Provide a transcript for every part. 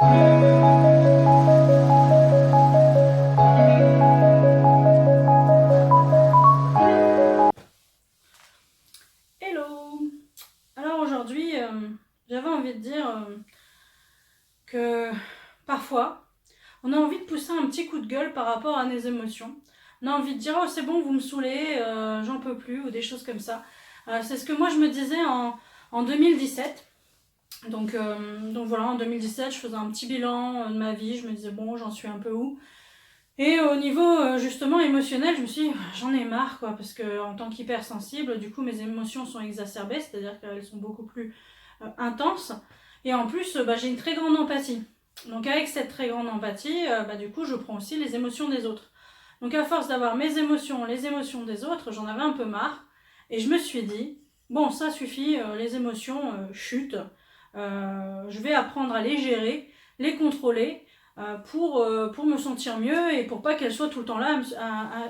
Hello! Alors aujourd'hui, j'avais envie de dire que parfois, on a envie de pousser un petit coup de gueule par rapport à nos émotions. On a envie de dire: oh c'est bon, vous me saoulez, j'en peux plus, ou des choses comme ça. C'est ce que moi je me disais en 2017. Donc voilà, en 2017, je faisais un petit bilan de ma vie, je me disais bon, j'en suis un peu où. Et au niveau justement émotionnel, je me suis dit j'en ai marre quoi, parce que en tant qu'hypersensible, du coup mes émotions sont exacerbées, c'est-à-dire qu'elles sont beaucoup plus intenses. Et en plus, j'ai une très grande empathie. Donc avec cette très grande empathie, du coup je prends aussi les émotions des autres. Donc à force d'avoir mes émotions, les émotions des autres, j'en avais un peu marre. Et je me suis dit, bon ça suffit, les émotions chutent. Je vais apprendre à les gérer, les contrôler pour me sentir mieux et pour pas qu'elles soient tout le temps là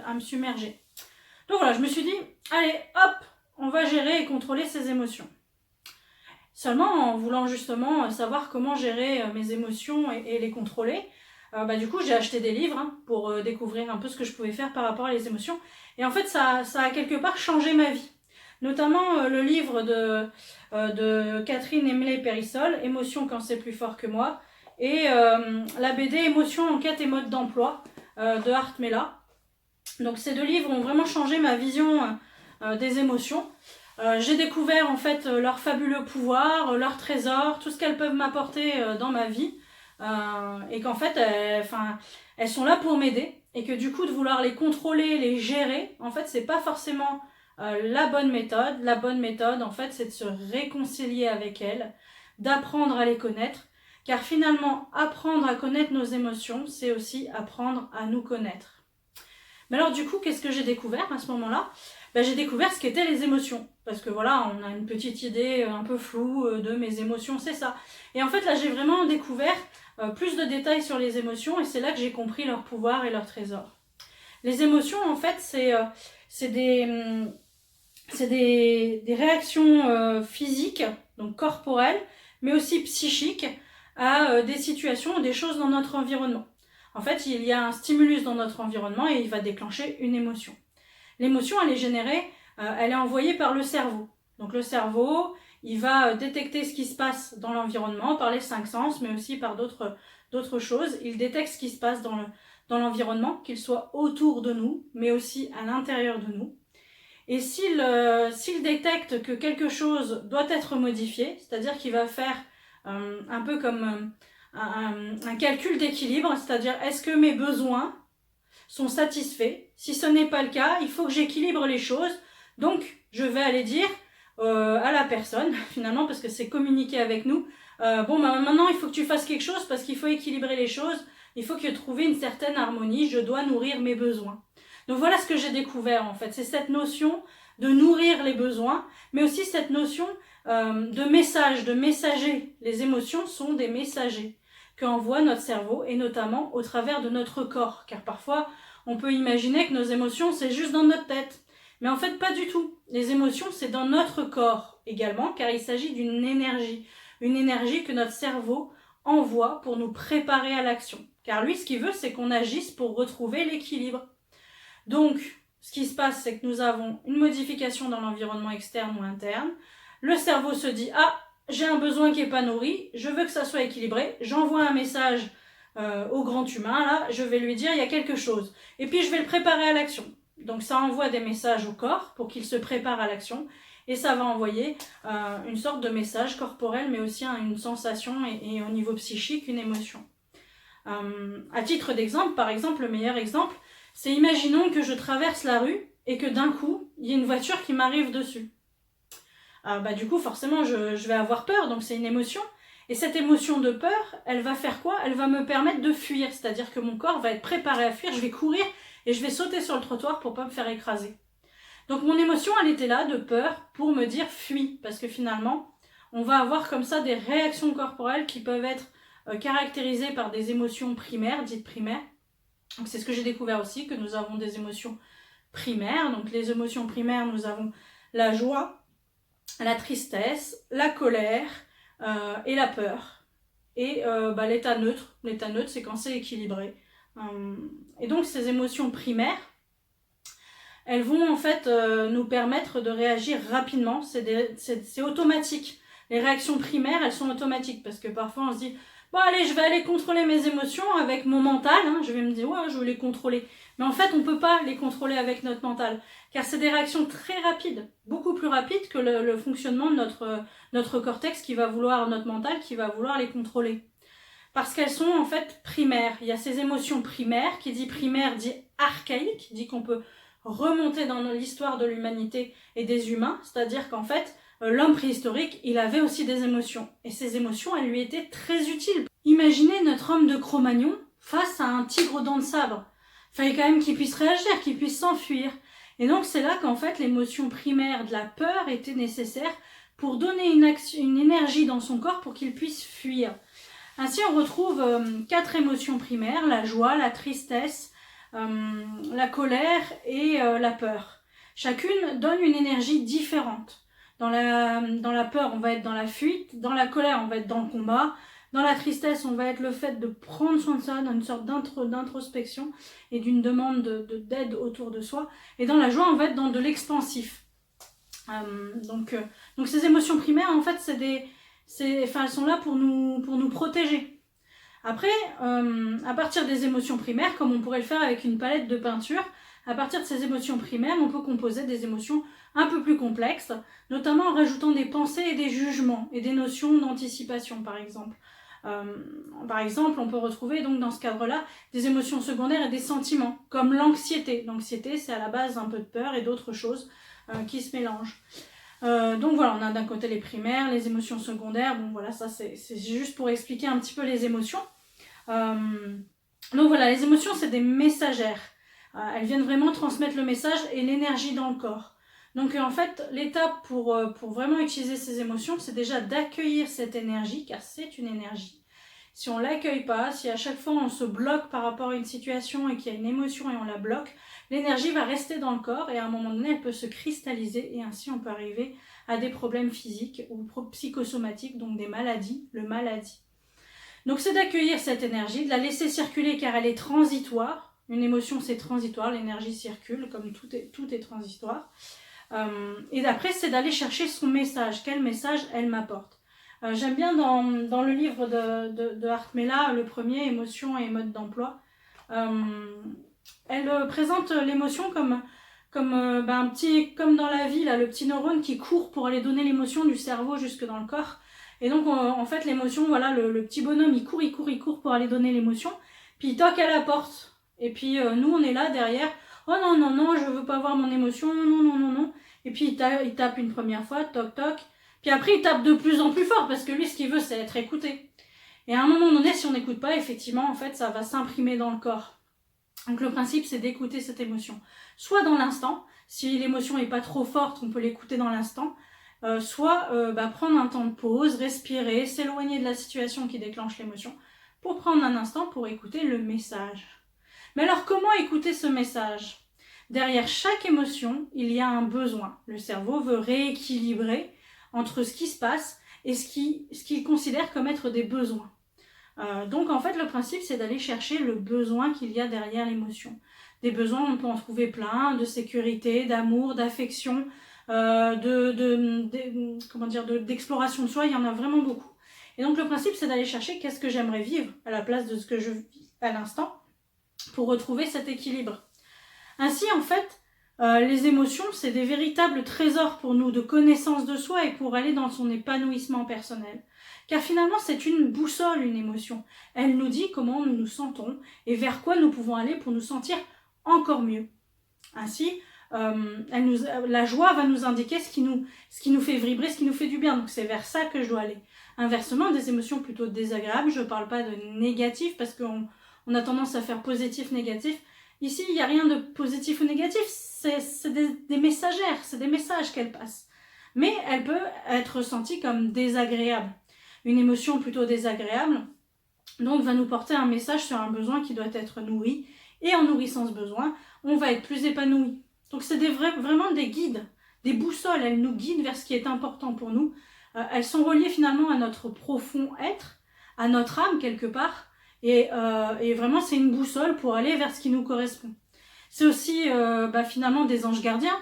à me submerger. Donc voilà, je me suis dit, allez hop, on va gérer et contrôler ces émotions. Seulement en voulant justement savoir comment gérer mes émotions et les contrôler, du coup j'ai acheté des livres pour découvrir un peu ce que je pouvais faire par rapport à les émotions. Et en fait ça a quelque part changé ma vie. Notamment le livre de Catherine Emlé-Périssol, Émotions quand c'est plus fort que moi, et la BD Émotions, enquête et mode d'emploi de Art Mela. Donc ces deux livres ont vraiment changé ma vision des émotions. J'ai découvert en fait leur fabuleux pouvoir, leurs trésors, tout ce qu'elles peuvent m'apporter dans ma vie, et qu'en fait elles sont là pour m'aider, et que du coup de vouloir les contrôler, les gérer, en fait c'est pas forcément la bonne méthode. La bonne méthode en fait c'est de se réconcilier avec elles, d'apprendre à les connaître, car finalement apprendre à connaître nos émotions, c'est aussi apprendre à nous connaître. Mais alors du coup, qu'est-ce que j'ai découvert à ce moment-là ? J'ai découvert ce qu'étaient les émotions. Parce que voilà, on a une petite idée un peu floue de mes émotions, c'est ça. Et en fait là, j'ai vraiment découvert plus de détails sur les émotions, et c'est là que j'ai compris leur pouvoir et leur trésor. Les émotions, en fait, c'est des réactions physiques, donc corporelles, mais aussi psychiques, à des situations ou des choses dans notre environnement. En fait, il y a un stimulus dans notre environnement et il va déclencher une émotion. L'émotion, elle est générée, elle est envoyée par le cerveau. Donc le cerveau, il va détecter ce qui se passe dans l'environnement par les 5 sens, mais aussi par d'autres choses. Il détecte ce qui se passe dans l'environnement, qu'il soit autour de nous, mais aussi à l'intérieur de nous. Et s'il détecte que quelque chose doit être modifié, c'est-à-dire qu'il va faire un peu comme un calcul d'équilibre, c'est-à-dire est-ce que mes besoins sont satisfaits? Si ce n'est pas le cas, il faut que j'équilibre les choses. Donc, je vais aller dire à la personne, finalement, parce que c'est communiquer avec nous, maintenant, il faut que tu fasses quelque chose parce qu'il faut équilibrer les choses, il faut que trouver une certaine harmonie, je dois nourrir mes besoins. Donc voilà ce que j'ai découvert en fait, c'est cette notion de nourrir les besoins, mais aussi cette notion de message, de messager. Les émotions sont des messagers qu'envoie notre cerveau, et notamment au travers de notre corps, car parfois on peut imaginer que nos émotions c'est juste dans notre tête, mais en fait pas du tout. Les émotions c'est dans notre corps également, car il s'agit d'une énergie, une énergie que notre cerveau envoie pour nous préparer à l'action, car lui ce qu'il veut c'est qu'on agisse pour retrouver l'équilibre. Donc ce qui se passe c'est que nous avons une modification dans l'environnement externe ou interne, le cerveau se dit ah, j'ai un besoin qui n'est pas nourri, je veux que ça soit équilibré, j'envoie un message au grand humain, là, je vais lui dire il y a quelque chose. Et puis je vais le préparer à l'action. Donc ça envoie des messages au corps pour qu'il se prépare à l'action, et ça va envoyer une sorte de message corporel, mais aussi une sensation et au niveau psychique, une émotion. À titre d'exemple, par exemple, le meilleur exemple, c'est imaginons que je traverse la rue et que d'un coup, il y a une voiture qui m'arrive dessus. Du coup forcément je vais avoir peur, donc c'est une émotion, et cette émotion de peur, elle va faire quoi? Elle va me permettre de fuir, c'est-à-dire que mon corps va être préparé à fuir, je vais courir et je vais sauter sur le trottoir pour pas me faire écraser. Donc mon émotion elle était là de peur pour me dire fuis, parce que finalement on va avoir comme ça des réactions corporelles qui peuvent être caractérisées par des émotions primaires, dites primaires. Donc c'est ce que j'ai découvert aussi, que nous avons des émotions primaires. Donc les émotions primaires, nous avons la joie, la tristesse, la colère et la peur. et l'état neutre. L'état neutre, c'est quand c'est équilibré. Et donc ces émotions primaires, elles vont en fait nous permettre de réagir rapidement. C'est automatique. Les réactions primaires, elles sont automatiques parce que parfois on se dit bon allez, je vais aller contrôler mes émotions avec mon mental, hein. Je vais me dire ouais, je veux les contrôler. Mais en fait, on ne peut pas les contrôler avec notre mental car c'est des réactions très rapides, beaucoup plus rapides que le fonctionnement de notre cortex qui va vouloir, notre mental qui va vouloir les contrôler. Parce qu'elles sont en fait primaires. Il y a ces émotions primaires, qui dit primaire dit archaïque, dit qu'on peut remonter dans l'histoire de l'humanité et des humains, c'est-à-dire qu'en fait, l'homme préhistorique, il avait aussi des émotions. Et ces émotions, elles lui étaient très utiles. Imaginez notre homme de Cro-Magnon face à un tigre aux dents de sabre. Il fallait quand même qu'il puisse réagir, qu'il puisse s'enfuir. Et donc c'est là qu'en fait l'émotion primaire de la peur était nécessaire pour donner une énergie dans son corps pour qu'il puisse fuir. Ainsi on retrouve 4 émotions primaires, la joie, la tristesse, la colère et la peur. Chacune donne une énergie différente. Dans la peur, on va être dans la fuite. Dans la colère, on va être dans le combat. Dans la tristesse, on va être le fait de prendre soin de soi, dans une sorte d'introspection et d'une demande d'aide autour de soi. Et dans la joie, on va être dans de l'expansif. Donc ces émotions primaires, en fait, elles sont là pour nous protéger. Après, à partir des émotions primaires, comme on pourrait le faire avec une palette de peinture, à partir de ces émotions primaires, on peut composer des émotions un peu plus complexes, notamment en rajoutant des pensées et des jugements, et des notions d'anticipation, par exemple. On peut retrouver donc dans ce cadre-là des émotions secondaires et des sentiments, comme l'anxiété. L'anxiété, c'est à la base un peu de peur et d'autres choses qui se mélangent. Donc voilà, on a d'un côté les primaires, les émotions secondaires. Bon voilà, ça c'est juste pour expliquer un petit peu les émotions. Donc voilà, les émotions, c'est des messagères. Elles viennent vraiment transmettre le message et l'énergie dans le corps. Donc en fait, l'étape pour vraiment utiliser ces émotions, c'est déjà d'accueillir cette énergie, car c'est une énergie. Si on ne l'accueille pas, si à chaque fois on se bloque par rapport à une situation et qu'il y a une émotion et on la bloque, l'énergie va rester dans le corps et à un moment donné, elle peut se cristalliser et ainsi on peut arriver à des problèmes physiques ou psychosomatiques, donc des maladies, le maladie. Donc c'est d'accueillir cette énergie, de la laisser circuler car elle est transitoire. Une émotion, c'est transitoire, l'énergie circule, comme tout est transitoire. Et d'après, c'est d'aller chercher son message. Quel message elle m'apporte. J'aime bien dans le livre de Hartmela, le premier, Émotion et mode d'emploi, elle présente l'émotion comme dans la vie, là, le petit neurone qui court pour aller donner l'émotion du cerveau jusque dans le corps. Et donc, en fait, l'émotion, voilà, le petit bonhomme, il court pour aller donner l'émotion. Puis il toque à la porte. Et puis, nous, on est là derrière. Oh non, je veux pas voir mon émotion, non. Et puis, il tape une première fois, toc. Puis après, il tape de plus en plus fort parce que lui, ce qu'il veut, c'est être écouté. Et à un moment donné, si on n'écoute pas, effectivement, en fait, ça va s'imprimer dans le corps. Donc, le principe, c'est d'écouter cette émotion. Soit dans l'instant, si l'émotion n'est pas trop forte, on peut l'écouter dans l'instant. Soit prendre un temps de pause, respirer, s'éloigner de la situation qui déclenche l'émotion pour prendre un instant pour écouter le message. Mais alors, comment écouter ce message ? Derrière chaque émotion, il y a un besoin. Le cerveau veut rééquilibrer entre ce qui se passe et ce qu'il considère comme être des besoins. Donc en fait, le principe, c'est d'aller chercher le besoin qu'il y a derrière l'émotion. Des besoins, on peut en trouver plein, de sécurité, d'amour, d'affection, d'exploration de soi, il y en a vraiment beaucoup. Et donc le principe, c'est d'aller chercher qu'est-ce que j'aimerais vivre à la place de ce que je vis à l'instant pour retrouver cet équilibre. Ainsi, en fait, les émotions, c'est des véritables trésors pour nous de connaissance de soi et pour aller dans son épanouissement personnel. Car finalement, c'est une boussole, une émotion. Elle nous dit comment nous nous sentons et vers quoi nous pouvons aller pour nous sentir encore mieux. Ainsi, la joie va nous indiquer ce qui nous fait vibrer, ce qui nous fait du bien. Donc c'est vers ça que je dois aller. Inversement, des émotions plutôt désagréables, je ne parle pas de négatif parce qu'on a tendance à faire positif, négatif. Ici, il n'y a rien de positif ou négatif, c'est des messagères, c'est des messages qu'elle passe. Mais elle peut être ressentie comme désagréable. Une émotion plutôt désagréable, donc, va nous porter un message sur un besoin qui doit être nourri. Et en nourrissant ce besoin, on va être plus épanoui. Donc, c'est vraiment des guides, des boussoles. Elles nous guident vers ce qui est important pour nous. Elles sont reliées finalement à notre profond être, à notre âme quelque part, et vraiment c'est une boussole pour aller vers ce qui nous correspond. C'est aussi finalement des anges gardiens.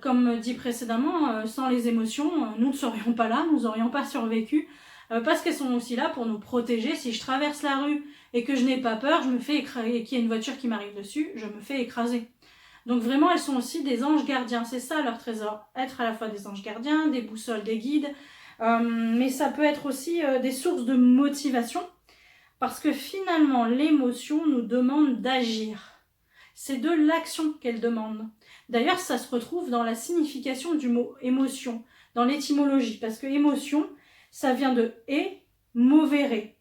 Comme dit précédemment, sans les émotions, nous ne serions pas là, nous n'aurions pas survécu, parce qu'elles sont aussi là pour nous protéger. Si je traverse la rue et que je n'ai pas peur, je me fais écraser, et qu'il y a une voiture qui m'arrive dessus, je me fais écraser. Donc vraiment, elles sont aussi des anges gardiens, c'est ça leur trésor. Être à la fois des anges gardiens, des boussoles, des guides, mais ça peut être aussi des sources de motivation, parce que finalement, l'émotion nous demande d'agir. C'est de l'action qu'elle demande. D'ailleurs, ça se retrouve dans la signification du mot émotion, dans l'étymologie, parce que émotion, ça vient de movere,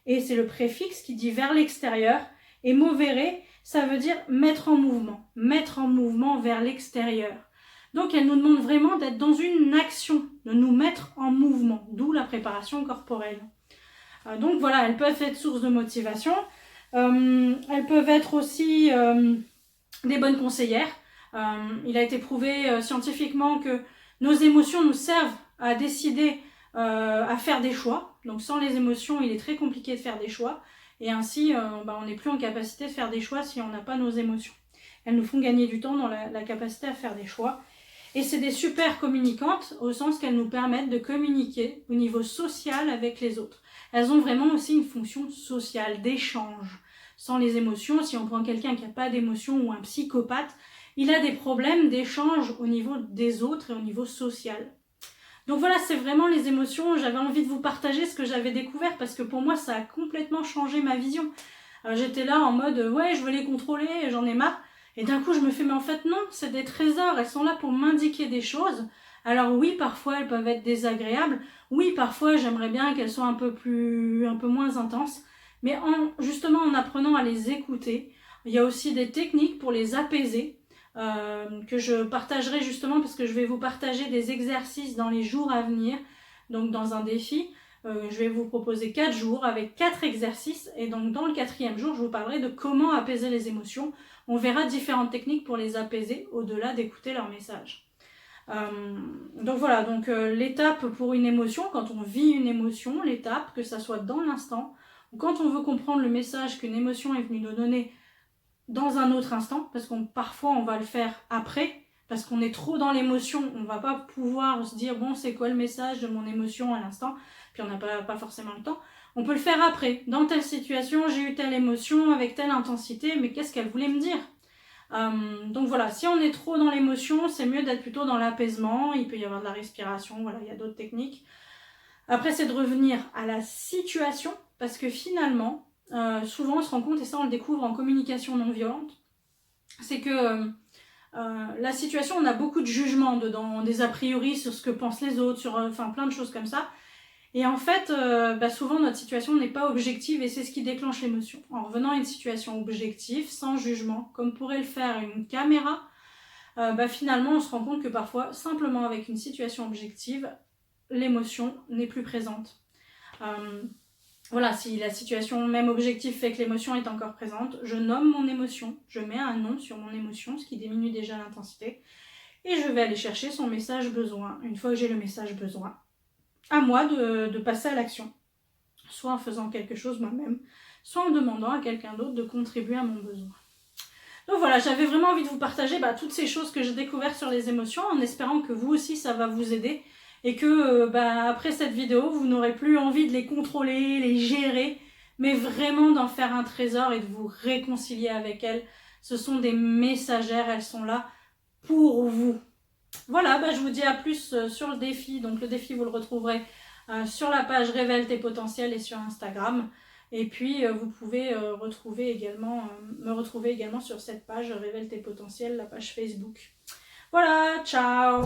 et c'est le préfixe qui dit vers l'extérieur, et movere, ça veut dire mettre en mouvement vers l'extérieur. Donc elle nous demande vraiment d'être dans une action, de nous mettre en mouvement, d'où la préparation corporelle. Donc voilà, elles peuvent être source de motivation, elles peuvent être aussi des bonnes conseillères. Il a été prouvé scientifiquement que nos émotions nous servent à décider, à faire des choix. Donc sans les émotions, il est très compliqué de faire des choix. Et ainsi, on n'est plus en capacité de faire des choix si on n'a pas nos émotions. Elles nous font gagner du temps dans la capacité à faire des choix. Et c'est des super communicantes au sens qu'elles nous permettent de communiquer au niveau social avec les autres. Elles ont vraiment aussi une fonction sociale, d'échange. Sans les émotions, si on prend quelqu'un qui n'a pas d'émotions ou un psychopathe, il a des problèmes d'échange au niveau des autres et au niveau social. Donc voilà, c'est vraiment les émotions. J'avais envie de vous partager ce que j'avais découvert parce que pour moi, ça a complètement changé ma vision. J'étais là en mode, ouais, je veux les contrôler, j'en ai marre. Et d'un coup, je me fais, mais en fait, non, c'est des trésors. Elles sont là pour m'indiquer des choses. Alors oui, parfois, elles peuvent être désagréables. Oui, parfois, j'aimerais bien qu'elles soient un peu moins intenses. Mais justement, en apprenant à les écouter, il y a aussi des techniques pour les apaiser. Que je partagerai justement parce que je vais vous partager des exercices dans les jours à venir, donc dans un défi, je vais vous proposer 4 jours avec 4 exercices et donc dans le 4e jour je vous parlerai de comment apaiser les émotions. On verra différentes techniques pour les apaiser au-delà d'écouter leur message. Donc voilà, donc l'étape pour une émotion, quand on vit une émotion, l'étape, que ça soit dans l'instant ou quand on veut comprendre le message qu'une émotion est venue nous donner dans un autre instant, parce qu'on parfois on va le faire après, parce qu'on est trop dans l'émotion, on va pas pouvoir se dire bon c'est quoi le message de mon émotion à l'instant, puis on n'a pas forcément le temps. On peut le faire après, dans telle situation j'ai eu telle émotion avec telle intensité, mais qu'est-ce qu'elle voulait me dire? Donc voilà, si on est trop dans l'émotion, c'est mieux d'être plutôt dans l'apaisement, il peut y avoir de la respiration, voilà, il y a d'autres techniques. Après c'est de revenir à la situation, parce que finalement, souvent on se rend compte, et ça on le découvre en communication non violente, c'est que la situation, on a beaucoup de jugements dedans, des a priori sur ce que pensent les autres, sur plein de choses comme ça, et en fait souvent notre situation n'est pas objective et c'est ce qui déclenche l'émotion. En revenant à une situation objective, sans jugement, comme pourrait le faire une caméra, finalement on se rend compte que parfois, simplement avec une situation objective, l'émotion n'est plus présente. Voilà, si la situation même objective fait que l'émotion est encore présente, je nomme mon émotion, je mets un nom sur mon émotion, ce qui diminue déjà l'intensité, et je vais aller chercher son message besoin. Une fois que j'ai le message besoin, à moi de passer à l'action, soit en faisant quelque chose moi-même, soit en demandant à quelqu'un d'autre de contribuer à mon besoin. Donc voilà, j'avais vraiment envie de vous partager toutes ces choses que j'ai découvertes sur les émotions, en espérant que vous aussi ça va vous aider, et que après cette vidéo, vous n'aurez plus envie de les contrôler, les gérer, mais vraiment d'en faire un trésor et de vous réconcilier avec elles. Ce sont des messagères, elles sont là pour vous. Voilà, je vous dis à plus sur le défi. Donc le défi, vous le retrouverez sur la page Révèle tes potentiels et sur Instagram. Et puis vous pouvez me retrouver également sur cette page Révèle tes potentiels, la page Facebook. Voilà, ciao!